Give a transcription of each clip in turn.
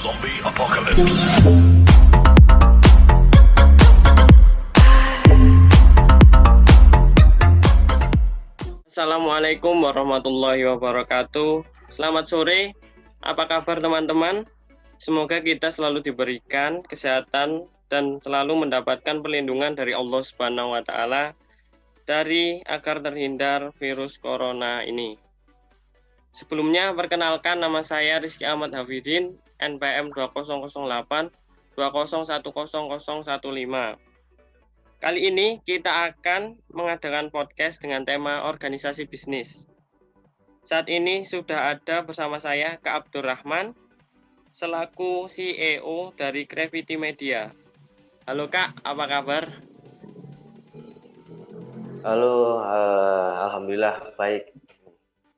Zombie Apocalypse. Assalamualaikum warahmatullahi wabarakatuh. Selamat sore. Apa kabar teman-teman? Semoga kita selalu diberikan kesehatan dan selalu mendapatkan perlindungan dari Allah Subhanahu wa taala agar terhindar virus corona ini. Sebelumnya perkenalkan, nama saya Rizky Ahmad Hafidin, NPM 2008 20100015. Kali ini kita akan mengadakan podcast dengan tema organisasi bisnis. Saat ini sudah ada bersama saya Kak Abdurrahman selaku CEO dari Gravity Media. Halo Kak, apa kabar? Halo, alhamdulillah baik.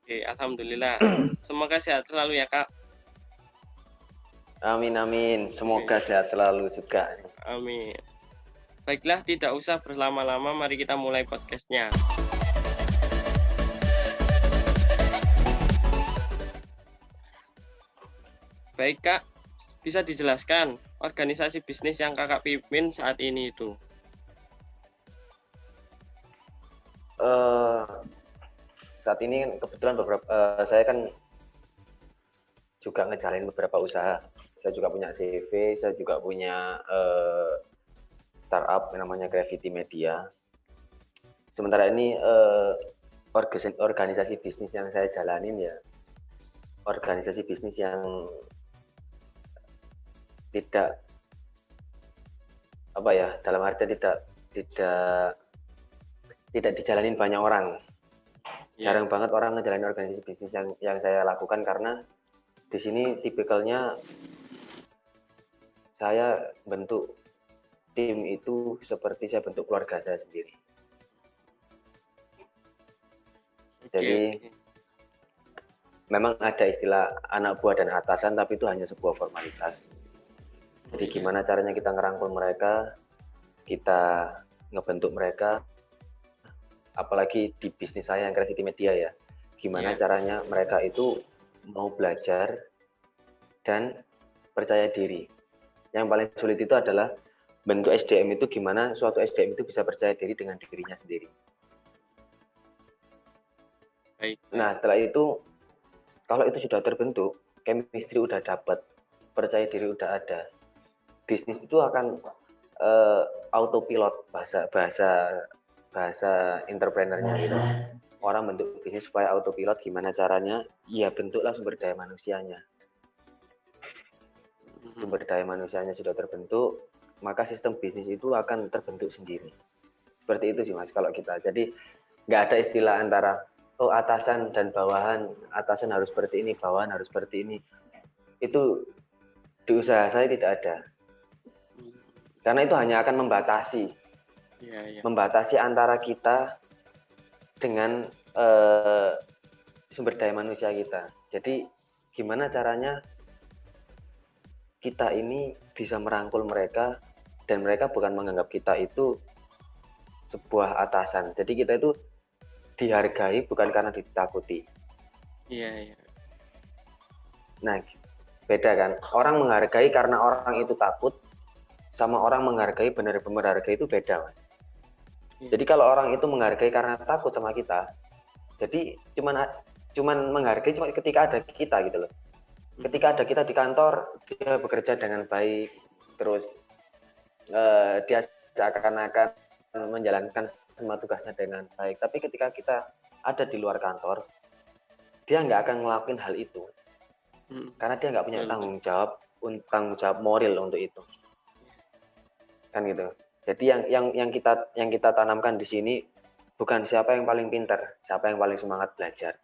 Oke, alhamdulillah. Semoga sehat selalu ya Kak. Amin, semoga sehat selalu juga. Amin. Baiklah, tidak usah berlama-lama, mari kita mulai podcastnya. Baik Kak, bisa dijelaskan organisasi bisnis yang Kakak pimpin saat ini itu? Saat ini kebetulan saya kan juga ngejalanin beberapa usaha. Saya juga punya CV, saya juga punya startup namanya Gravity Media. Sementara ini organisasi bisnis yang saya jalanin ya organisasi bisnis yang tidak dalam arti tidak dijalanin banyak orang. Jarang banget orang ngejalanin organisasi bisnis yang saya lakukan, karena di sini tipikalnya saya bentuk tim itu seperti saya bentuk keluarga saya sendiri. Jadi memang ada istilah anak buah dan atasan, tapi itu hanya sebuah formalitas. Jadi gimana caranya kita ngerangkul mereka, kita ngebentuk mereka, apalagi di bisnis saya yang Gravity Media ya, gimana caranya mereka itu mau belajar dan percaya diri. Yang paling sulit itu adalah bentuk SDM itu, gimana suatu SDM itu bisa percaya diri dengan dirinya sendiri. Nah, setelah itu, kalau itu sudah terbentuk, chemistry udah dapat, percaya diri udah ada, bisnis itu akan autopilot, bahasa entrepreneurnya gitu. Orang bentuk bisnis supaya autopilot, gimana caranya? Ya bentuklah sumber daya manusianya. Sumber daya manusianya sudah terbentuk, maka sistem bisnis itu akan terbentuk sendiri. Seperti itu sih Mas kalau kita. Jadi nggak ada istilah antara atasan dan bawahan, atasan harus seperti ini, bawahan harus seperti ini. Itu di usaha saya tidak ada. Karena itu hanya akan membatasi antara kita dengan sumber daya manusia kita. Jadi gimana caranya kita ini bisa merangkul mereka, dan mereka bukan menganggap kita itu sebuah atasan. Jadi kita itu dihargai bukan karena ditakuti. Iya. Nah, beda kan? Orang menghargai karena orang itu takut, sama orang menghargai benar-benar menghargai itu beda, Mas. Jadi kalau orang itu menghargai karena takut sama kita, jadi cuman menghargai cuma ketika ada kita gitu loh. Ketika ada kita di kantor, dia bekerja dengan baik, terus dia seakan-akan menjalankan semua tugasnya dengan baik. Tapi ketika kita ada di luar kantor, dia nggak akan ngelakuin hal itu, karena dia nggak punya tanggung jawab moral untuk itu, kan gitu. Jadi yang kita tanamkan di sini bukan siapa yang paling pintar, siapa yang paling semangat belajar.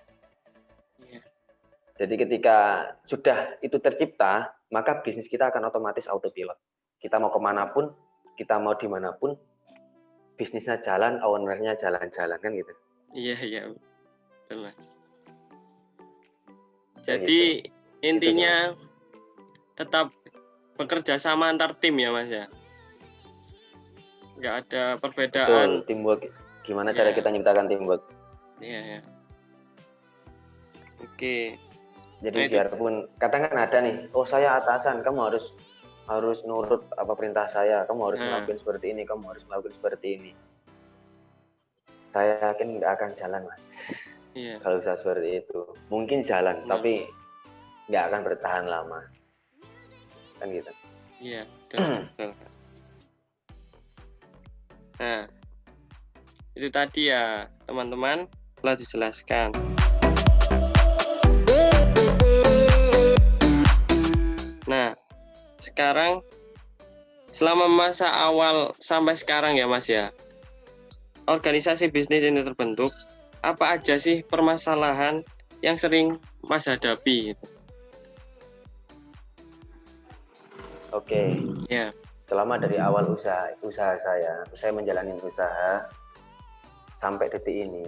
Jadi ketika sudah itu tercipta, maka bisnis kita akan otomatis autopilot. Kita mau kemanapun, kita mau dimanapun, bisnisnya jalan, ownernya jalan-jalan, kan gitu. Iya, betul Mas. Jadi gitu. Intinya gitu, tetap bekerja sama antar tim ya Mas ya. Nggak ada perbedaan. Betul, teamwork. Gimana cara kita menciptakan teamwork? Iya. Oke. Jadi itu. biarpun kadang kan ada nih, oh saya atasan, kamu harus nurut apa perintah saya, kamu harus Nah, ngelakuin seperti ini, kamu harus ngelakuin seperti ini. Saya yakin nggak akan jalan, Mas. iya, Kalau bisa seperti itu, mungkin jalan, nah, tapi nggak akan bertahan lama, kan gitu. iya, betul, betul. Nah, itu tadi ya teman-teman telah dijelaskan. Nah, sekarang selama masa awal sampai sekarang ya Mas ya, organisasi bisnis ini terbentuk, apa aja sih permasalahan yang sering Mas hadapi? Oke, Ya, selama dari awal usaha saya menjalani usaha sampai detik ini,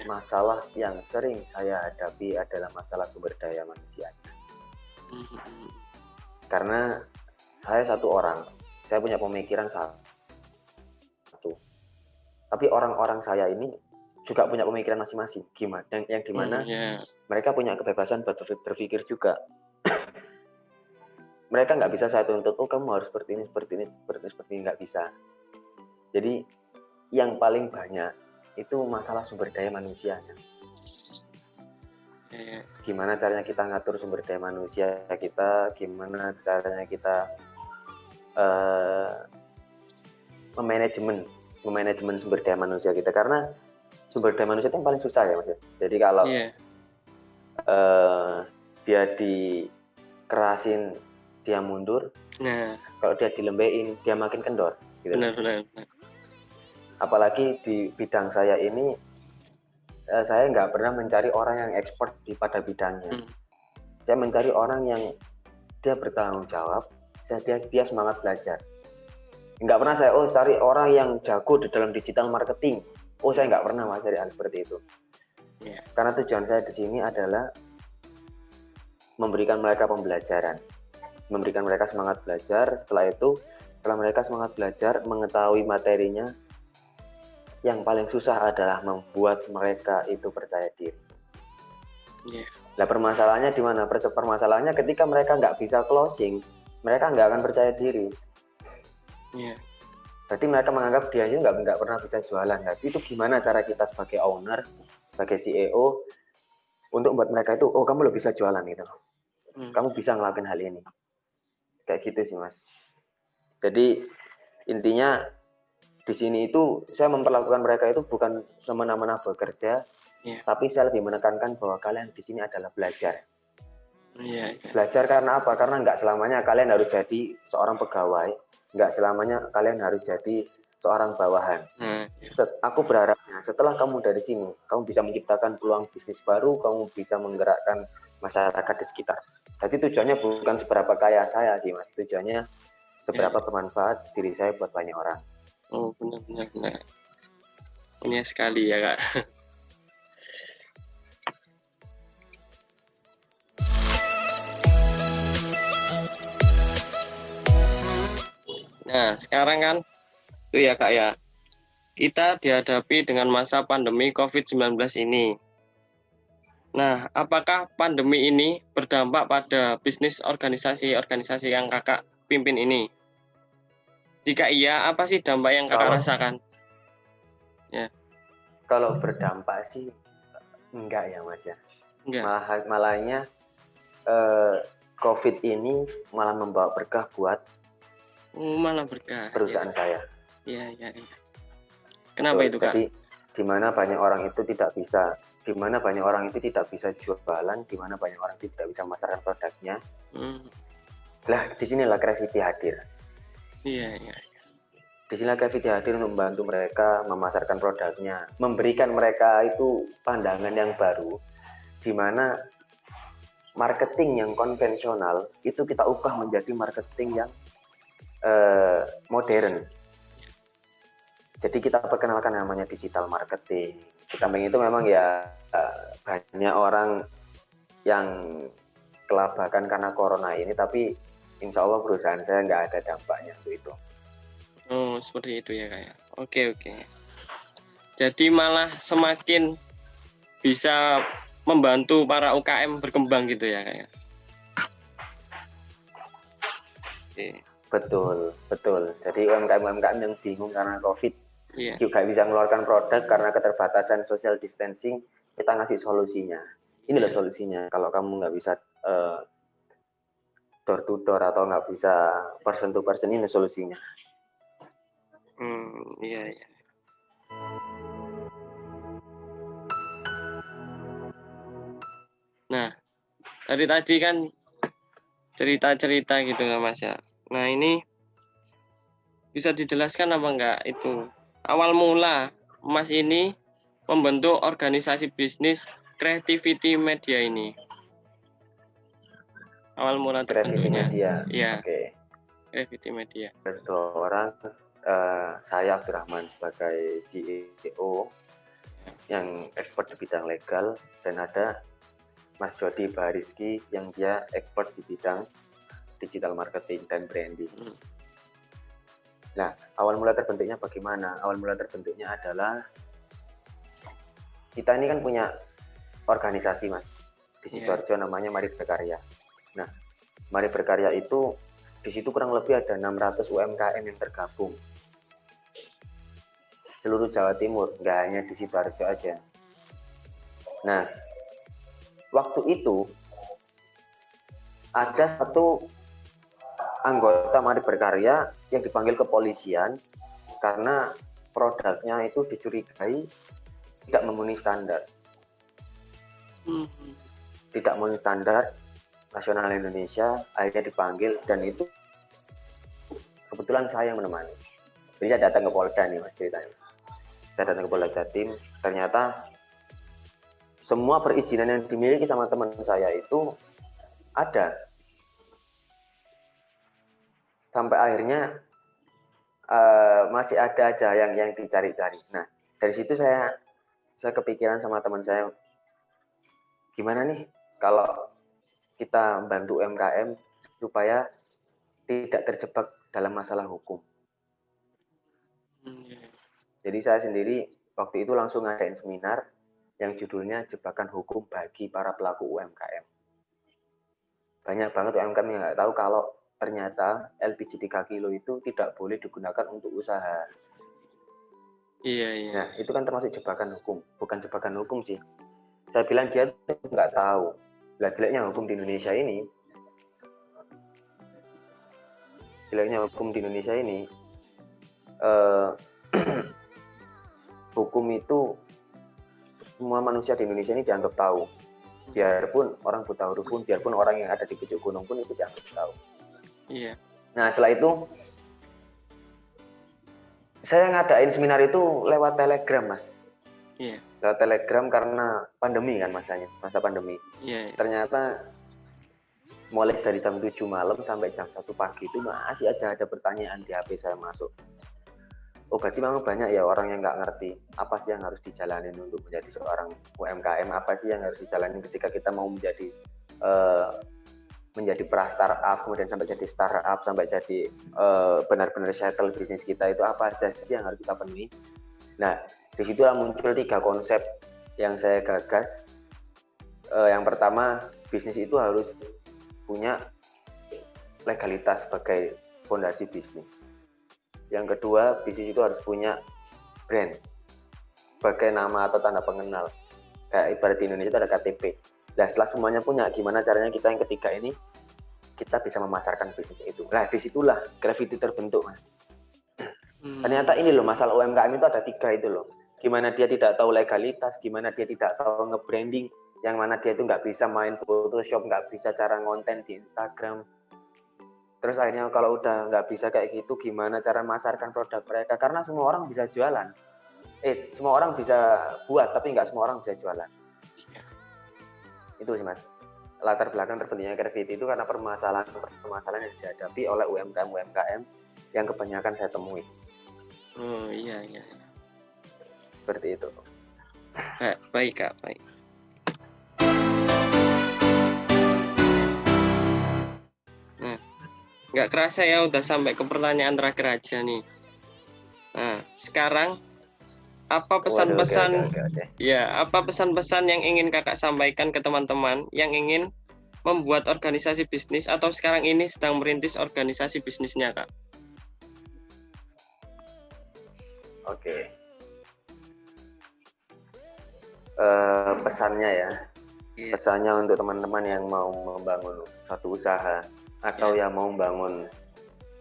masalah yang sering saya hadapi adalah masalah sumber daya manusia. Karena saya satu orang, saya punya pemikiran satu, tapi orang-orang saya ini juga punya pemikiran masing-masing, yang dimana mereka punya kebebasan buat berpikir juga. Mereka nggak bisa saya tuntut, oh kamu harus seperti ini, nggak bisa. Jadi yang paling banyak itu masalah sumber daya manusianya. Gimana caranya kita ngatur sumber daya manusia kita, gimana caranya kita memanajemen sumber daya manusia kita, karena sumber daya manusia itu yang paling susah ya Mas. Jadi kalau dia dikerasin dia mundur, kalau dia dilembein dia makin kendor gitu. Benar. Apalagi di bidang saya ini, saya nggak pernah mencari orang yang expert pada bidangnya. Saya mencari orang yang dia bertanggung jawab, dia semangat belajar. Nggak pernah saya cari orang yang jago di dalam digital marketing. Saya nggak pernah Mas cari hal seperti itu. Karena tujuan saya di sini adalah memberikan mereka pembelajaran, memberikan mereka semangat belajar. Setelah mereka semangat belajar, mengetahui materinya, yang paling susah adalah membuat mereka itu percaya diri. Nah, permasalahannya di mana? Permasalahannya ketika mereka nggak bisa closing, mereka nggak akan percaya diri. Berarti mereka menganggap dia itu nggak pernah bisa jualan. Nah, itu gimana cara kita sebagai owner, sebagai CEO, untuk membuat mereka itu, oh kamu lebih bisa jualan gitu. Kamu bisa ngelakuin hal ini. Kayak gitu sih Mas. Jadi intinya di sini itu saya memperlakukan mereka itu bukan semena-mena bekerja, tapi saya lebih menekankan bahwa kalian di sini adalah belajar. Belajar karena apa? Karena nggak selamanya kalian harus jadi seorang pegawai, nggak selamanya kalian harus jadi seorang bawahan. Aku berharapnya setelah kamu dari sini, kamu bisa menciptakan peluang bisnis baru, kamu bisa menggerakkan masyarakat di sekitar. Jadi tujuannya bukan seberapa kaya saya sih Mas, tujuannya seberapa bermanfaat diri saya buat banyak orang. Oh benar. Ini sekali ya Kak. Nah sekarang kan itu ya Kak ya, kita dihadapi dengan masa pandemi COVID-19 ini. Nah, apakah pandemi ini berdampak pada bisnis organisasi yang Kakak pimpin ini? Jika iya, apa sih dampak yang Kakak rasakan? Kalau berdampak sih enggak ya Mas ya. Malahnya COVID ini malah membawa berkah buat perusahaan saya. Iya. Kenapa itu Kak? Jadi di mana banyak orang itu tidak bisa jualan, di mana banyak orang itu tidak bisa memasarkan produknya. Lah di sinilah Gravity hadir. Iya. Di sinilah Gravity hadir untuk membantu mereka memasarkan produknya, memberikan mereka itu pandangan yang baru, di mana marketing yang konvensional itu kita ubah menjadi marketing yang modern. Jadi kita perkenalkan namanya digital marketing. Di samping itu memang ya banyak orang yang kelabakan karena corona ini, tapi insya Allah perusahaan saya nggak ada dampaknya untuk itu. Oh seperti itu ya Kak ya. Oke. Jadi malah semakin bisa membantu para UKM berkembang gitu ya kayak. Oke. Betul. Jadi UMKM yang bingung karena COVID Iya. juga bisa mengeluarkan produk karena keterbatasan social distancing, kita ngasih solusinya. Ini loh solusinya. Kalau kamu nggak bisa door to door atau nggak bisa person to person, ini solusinya. Iya. Nah, dari tadi kan cerita-cerita gitu ya Mas ya. Nah, ini bisa dijelaskan apa enggak itu awal mula Mas ini membentuk organisasi bisnis Creativity Media ini? Awal mula Creativity terbentuknya. Media. Iya. Oke. Creativity Media. Ada 2 orang, saya Abdurrahman sebagai CEO yang expert di bidang legal, dan ada Mas Jody Bariski yang dia expert di bidang digital marketing dan branding. Nah, awal mula terbentuknya bagaimana? Awal mula terbentuknya adalah kita ini kan punya organisasi, Mas, di Sidoarjo namanya Mari Berkarya. Nah, Mari Berkarya itu di situ kurang lebih ada 600 UMKM yang tergabung. Seluruh Jawa Timur, nggak hanya di Sidoarjo aja. Nah, waktu itu ada satu anggota Mari Berkarya yang dipanggil kepolisian karena produknya itu dicurigai tidak memenuhi standar. Tidak memenuhi standar nasional Indonesia, akhirnya dipanggil, dan itu kebetulan saya yang menemani. Jadi saya datang ke Polda nih Mas ceritanya. Saya datang ke Polda Jatim, ternyata semua perizinan yang dimiliki sama teman saya itu ada. Sampai akhirnya masih ada aja yang dicari-cari. Nah, dari situ saya kepikiran sama teman saya, gimana nih kalau kita bantu UMKM supaya tidak terjebak dalam masalah hukum. Jadi saya sendiri waktu itu langsung ngadain seminar yang judulnya Jebakan Hukum bagi para pelaku UMKM. Banyak banget UMKM yang nggak tahu kalau ternyata LPG 3 kilo itu tidak boleh digunakan untuk usaha. Iya. Nah, itu kan termasuk jebakan hukum. Bukan jebakan hukum sih. Saya bilang dia nggak tahu. Lah, jeleknya hukum di Indonesia ini, hukum itu semua manusia di Indonesia ini dianggap tahu. Biarpun orang buta huruf pun, biarpun orang yang ada di pucuk gunung pun itu dianggap tahu. Iya. Nah, setelah itu saya ngadain seminar itu lewat Telegram, Mas. Iya. Lewat Telegram karena pandemi kan masa pandemi. Iya. Ternyata mulai dari jam 7 malam sampai jam 1 pagi itu masih aja ada pertanyaan di HP saya masuk. Oh, berarti memang banyak ya orang yang nggak ngerti apa sih yang harus dijalanin untuk menjadi seorang UMKM, apa sih yang harus dijalanin ketika kita mau menjadi pra startup, kemudian sampai jadi startup, sampai jadi benar-benar settle bisnis kita itu apa aja sih yang harus kita penuhi. Nah, disitulah muncul 3 konsep yang saya gagas. Yang pertama, bisnis itu harus punya legalitas sebagai fondasi bisnis. Yang kedua, bisnis itu harus punya brand sebagai nama atau tanda pengenal. Kayak ibarat di Indonesia itu ada KTP. Nah, setelah semuanya punya, gimana caranya kita yang ketiga ini kita bisa memasarkan bisnis itu. Nah, disitulah Gravity terbentuk, Mas. Ternyata ini loh, masalah UMKM itu ada 3 itu loh. Gimana dia tidak tahu legalitas, gimana dia tidak tahu nge-branding, yang mana dia itu nggak bisa main Photoshop, nggak bisa cara ngonten di Instagram. Terus akhirnya kalau udah nggak bisa kayak gitu, gimana cara masarkan produk mereka? Karena semua orang bisa jualan. Semua orang bisa buat, tapi nggak semua orang bisa jualan. Itu sih, Mas. Latar belakang terbentuknya Gravity itu karena permasalahan yang dihadapi oleh UMKM yang kebanyakan saya temui. Oh, iya. Seperti itu. Baik, Kak, baik. Nah, nggak kerasa ya udah sampai ke pertanyaan terakhir aja nih. Nah, sekarang Apa Waduh, oke, pesan-pesan oke, oke, oke. ya, apa pesan-pesan yang ingin Kakak sampaikan ke teman-teman yang ingin membuat organisasi bisnis atau sekarang ini sedang merintis organisasi bisnisnya, Kak? Oke. Pesannya ya, Iya. pesannya untuk teman-teman yang mau membangun suatu usaha atau Ya. yang mau membangun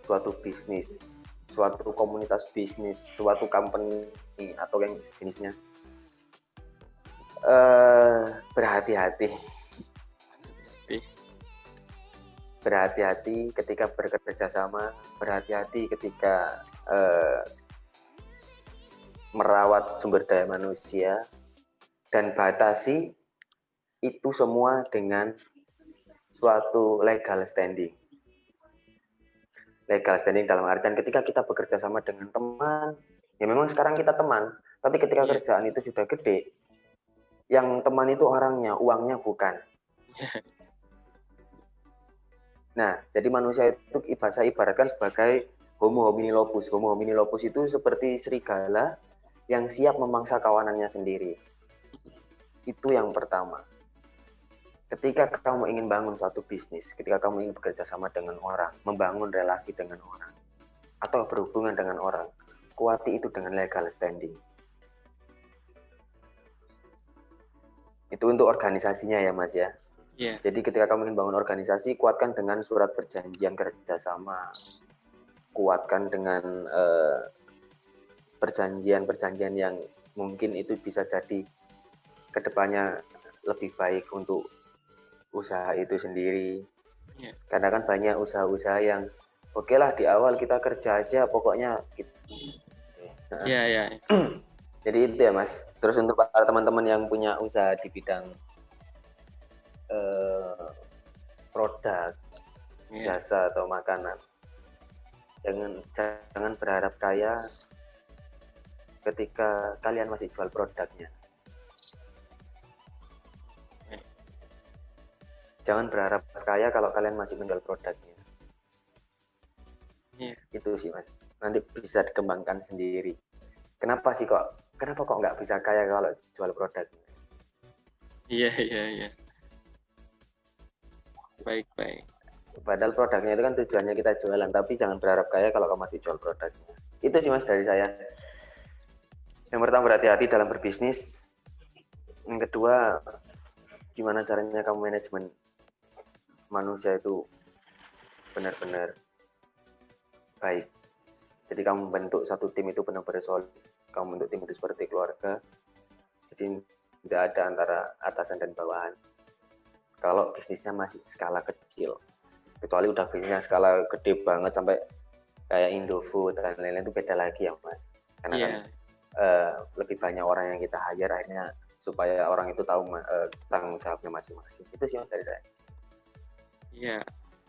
suatu bisnis, suatu komunitas bisnis, suatu company atau yang jenisnya, berhati-hati. Berhati-hati ketika bekerja sama, berhati-hati ketika merawat sumber daya manusia, dan batasi itu semua dengan suatu legal standing. Legal standing dalam artian ketika kita bekerja sama dengan teman, ya memang sekarang kita teman, tapi ketika kerjaan itu sudah gede, yang teman itu orangnya, uangnya bukan. Nah, jadi manusia itu saya ibaratkan sebagai homo homini lupus. Homo homini lupus itu seperti serigala yang siap memangsa kawanannya sendiri. Itu yang pertama. Ketika kamu ingin bangun suatu bisnis, ketika kamu ingin bekerja sama dengan orang, membangun relasi dengan orang, atau berhubungan dengan orang, kuati itu dengan legal standing. Itu untuk organisasinya ya Mas ya. Yeah. Jadi ketika kamu ingin bangun organisasi, kuatkan dengan surat perjanjian kerjasama, kuatkan dengan perjanjian-perjanjian yang mungkin itu bisa jadi kedepannya lebih baik untuk usaha itu sendiri. Yeah. Karena kan banyak usaha-usaha yang oke lah di awal kita kerja aja pokoknya gitu. Iya, iya. Jadi itu ya Mas. Terus untuk para teman-teman yang punya usaha di bidang produk, jasa atau makanan, jangan berharap kaya ketika kalian masih jual produknya. Jangan berharap kaya kalau kalian masih menjual produknya. Itu sih Mas. Nanti bisa dikembangkan sendiri. Kenapa kok nggak bisa kaya kalau jual produknya? Iya. Baik. Padahal produknya itu kan tujuannya kita jualan, tapi jangan berharap kaya kalau kamu masih jual produknya. Itu sih Mas dari saya. Yang pertama berhati-hati dalam berbisnis. Yang kedua, gimana caranya kamu manajemen manusia itu benar-benar baik. Jadi kamu membentuk satu tim itu benar-benar solid. Kamu bentuk tim itu seperti keluarga. Jadi tidak ada antara atasan dan bawahan. Kalau bisnisnya masih skala kecil. Kecuali udah bisnisnya skala gede banget sampai kayak Indofood dan lain-lain itu beda lagi ya Mas. Karena kan lebih banyak orang yang kita hire akhirnya supaya orang itu tahu tanggung jawabnya masing-masing. Itu sih Mas dari saya. Iya.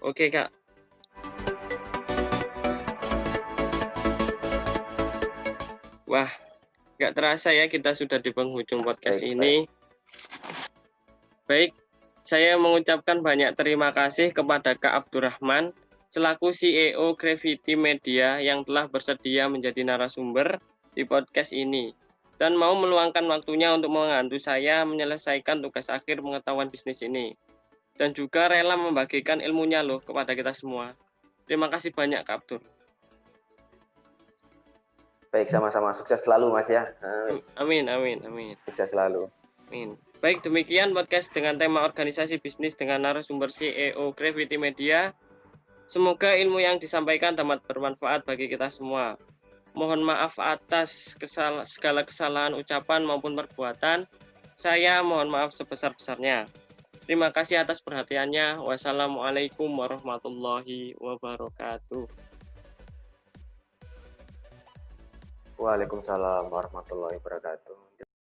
Oke Kak. Wah, nggak terasa ya kita sudah di penghujung podcast ini. Baik, saya mengucapkan banyak terima kasih kepada Kak Abdurrahman selaku CEO Gravity Media yang telah bersedia menjadi narasumber di podcast ini dan mau meluangkan waktunya untuk membantu saya menyelesaikan tugas akhir pengetahuan bisnis ini dan juga rela membagikan ilmunya loh kepada kita semua. Terima kasih banyak Kak Abdur. Baik, sama-sama. Sukses selalu Mas ya. Amin. Sukses selalu. Amin. Baik, demikian podcast dengan tema organisasi bisnis dengan narasumber CEO Gravity Media. Semoga ilmu yang disampaikan dapat bermanfaat bagi kita semua. Mohon maaf atas segala kesalahan ucapan maupun perbuatan. Saya mohon maaf sebesar-besarnya. Terima kasih atas perhatiannya. Wassalamualaikum warahmatullahi wabarakatuh. Waalaikumsalam warahmatullahi wabarakatuh.